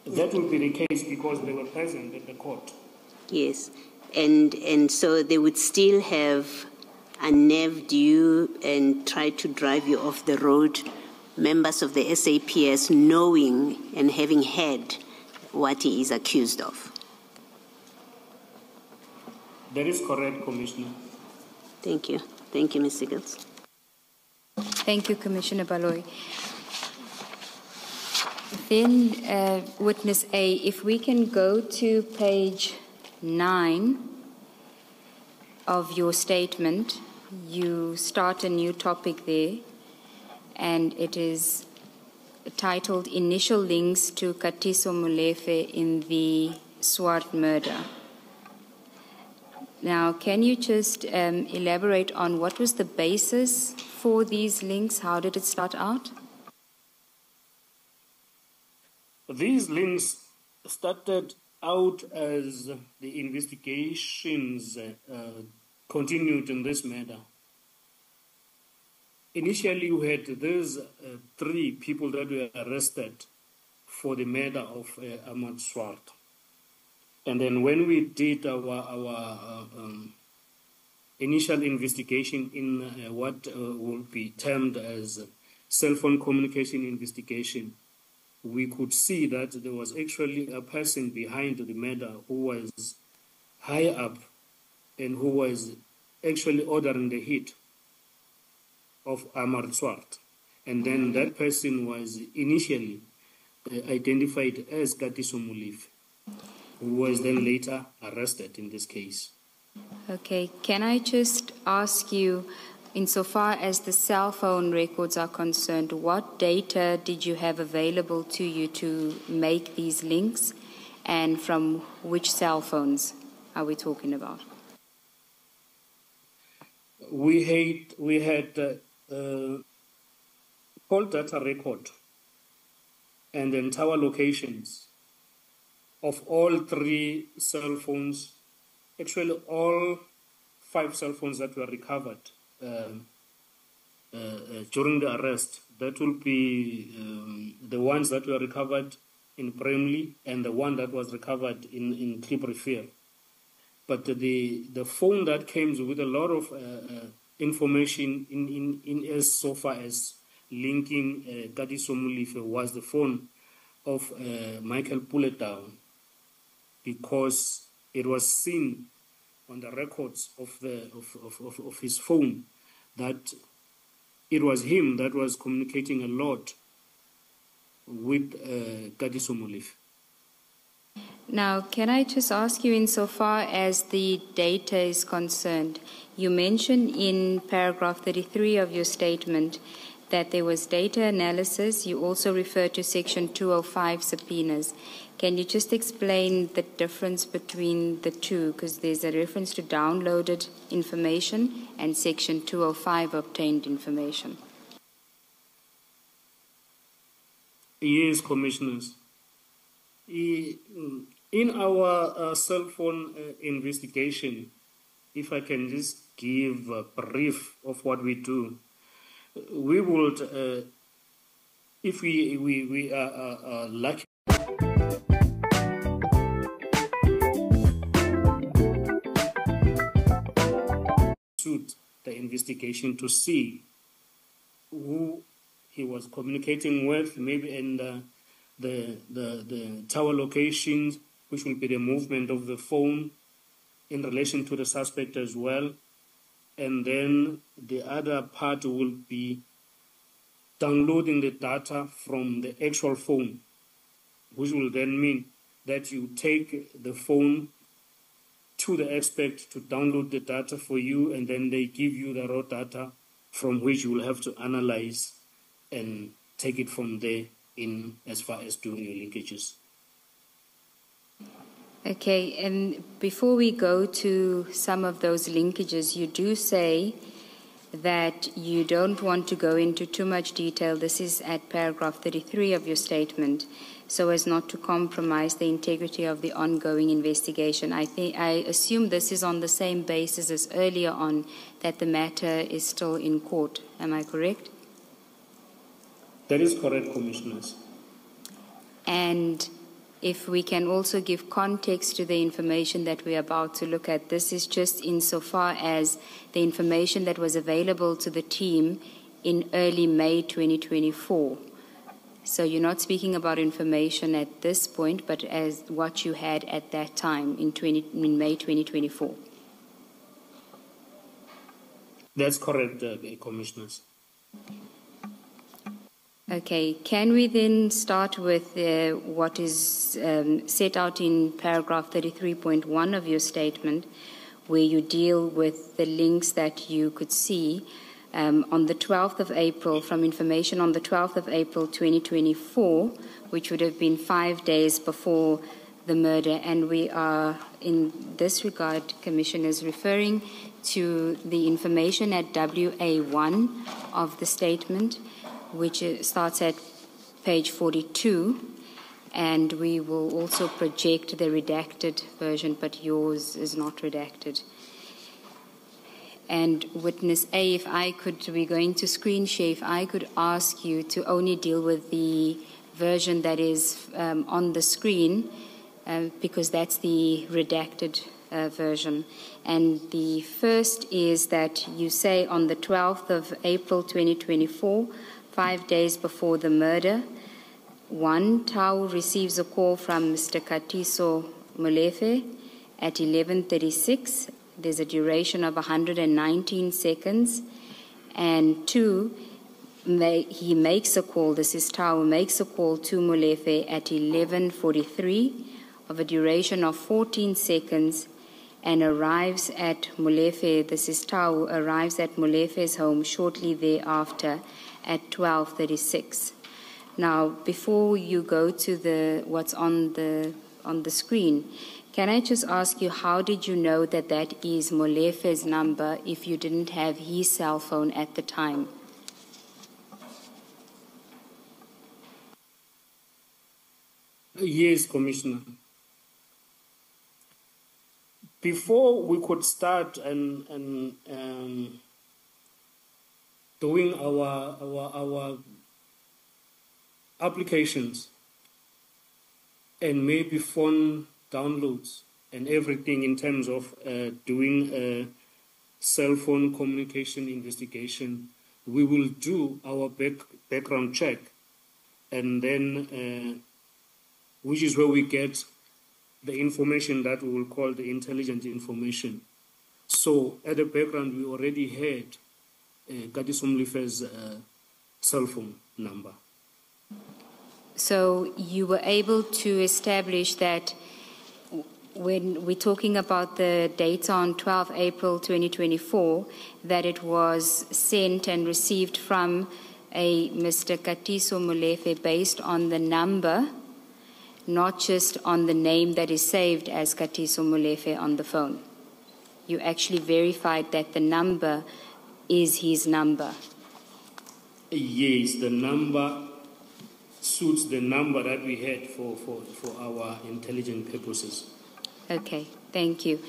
That would be the case because they were present at the court. Yes, and so they would still have unnerved you and tried to drive you off the road, members of the SAPS, knowing and having heard what he is accused of. That is correct, Commissioner. Thank you. Thank you, Ms. Siegels. Thank you, Commissioner Baloyi. Then, Witness A, if we can go to page 9 of your statement, you start a new topic there, and it is titled Initial Links to Kantiso Molefe in the Swart murder. Now, can you just elaborate on what was the basis for these links? How did it start out? These links started out as the investigations continued in this matter. Initially, we had these 3 people that were arrested for the murder of Swart. And then when we did our initial investigation in what will be termed as cell phone communication investigation, we could see that there was actually a person behind the murder who was high up and who was actually ordering the hit of Swart. And then that person was initially identified as Kantiso Molefe, who was then later arrested in this case. Okay, can I just ask you, insofar as the cell phone records are concerned, what data did you have available to you to make these links, and from which cell phones are we talking about? We had call data record and then tower locations of all 3 cell phones, actually all 5 cell phones that were recovered during the arrest. That will be the ones that were recovered in Bramley and the one that was recovered in Clipperfield. But the phone that came with a lot of information in as so far as linking Kantiso Molefe was the phone of Michael Pulletown, because it was seen on the records of his phone that it was him that was communicating a lot with Kantiso Molefe. Now, can I just ask you, insofar as the data is concerned, you mentioned in paragraph 33 of your statement that there was data analysis. You also refer to section 205 subpoenas. Can you just explain the difference between the two? Because there's a reference to downloaded information and section 205 obtained information. Yes, Commissioners. In our cell phone investigation, if I can just give a brief of what we do, we would, if we are lucky, the investigation to see who he was communicating with, maybe in the tower locations, which will be the movement of the phone in relation to the suspect as well. And then the other part will be downloading the data from the actual phone, which will then mean that you take the phone to the expert to download the data for you, and then they give you the raw data from which you will have to analyze and take it from there in as far as doing your linkages. Okay, and before we go to some of those linkages, you do say that you don't want to go into too much detail. This is at paragraph 33 of your statement, so as not to compromise the integrity of the ongoing investigation. I assume this is on the same basis as earlier on, that the matter is still in court. Am I correct? That is correct, Commissioners. And if we can also give context to the information that we're about to look at. This is just insofar as the information that was available to the team in early May 2024. So you're not speaking about information at this point, but as what you had at that time in May 2024. That's correct, Commissioners. Okay, can we then start with what is set out in paragraph 33.1 of your statement, where you deal with the links that you could see on the 12th of April, from information on the 12th of April 2024, which would have been 5 days before the murder. And we are, in this regard, Commissioners, referring to the information at WA1 of the statement, which starts at page 42, and we will also project the redacted version, but yours is not redacted. And witness A, if I could, we're going to screen share, if I could ask you to only deal with the version that is on the screen, because that's the redacted version. And the first is that you say on the 12th of April 2024, 5 days before the murder, 1, Tau receives a call from Mr. Kantiso Molefe at 11:36. There's a duration of 119 seconds. And 2, he makes a call, this is Tau, makes a call to Molefe at 11:43 of a duration of 14 seconds and arrives at Molefe, this is Tau, arrives at Molefe's home shortly thereafter at 12:36. Now, before you go to what's on the screen, can I just ask you, how did you know that that is Molefe's number if you didn't have his cell phone at the time? Yes, Commissioner. Before we could start and doing our applications and maybe phone downloads and everything in terms of doing a cell phone communication investigation, we will do our background check, and then which is where we get the information that we will call the intelligent information. So at the background, we already had Kantiso Molefe's cell phone number. So you were able to establish that when we're talking about the data on 12 April 2024, that it was sent and received from a Mr. Kantiso Molefe based on the number, not just on the name that is saved as Kantiso Molefe on the phone. You actually verified that the number is his number. Yes, the number suits the number that we had for our intelligent purposes. Okay, thank you.